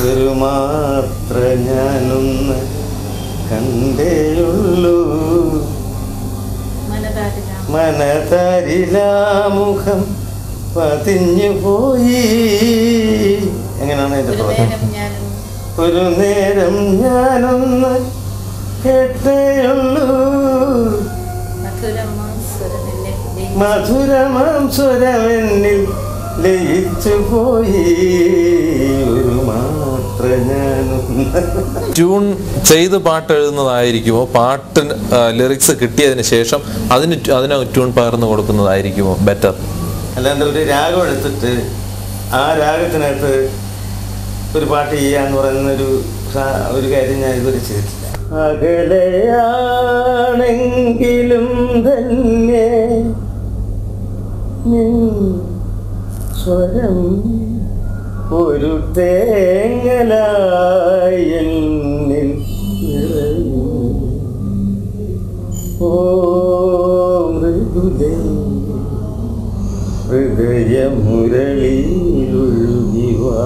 ഒരു മാത്ര ഞാനൊന്ന് കണ്ടേയുള്ളൂ മനതാരിലാമുഖം പതിഞ്ഞു പോയി. എങ്ങനെയാണ് അതിന്റെ ഒരു നേരം ഞാനൊന്ന് കേട്ടേയുള്ളൂ മധുരമാം സ്വരമെന്നിൽ ലയിച്ചു പോയി. ഒരു മാത്ര ഞാനൊന്ന്. ട്യൂൺ ചെയ്ത് പാട്ട് എഴുതുന്നതായിരിക്കുമോ, പാട്ട് ലിറിക്സ് കിട്ടിയതിന് ശേഷം അതിന് ട്യൂൺ പകർന്നു കൊടുക്കുന്നതായിരിക്കുമോ ബെറ്റർ? അല്ലാണ്ട് ഒരു രാഗം എടുത്തിട്ട് ആ രാഗത്തിനകത്ത് ഒരു പാട്ട് ചെയ്യാന്ന് പറയുന്നൊരു കാര്യം ഞാൻ ഇതുവരെ ചെയ്തിട്ടില്ല. അകലെയാണെങ്കിലും തന്നെ സ്വരം ഒരു തേങ്ങലായി എന്നിൽ ഓ മൃദുലേ ഹൃദയമുരളിയിലൊഴുകിവാ.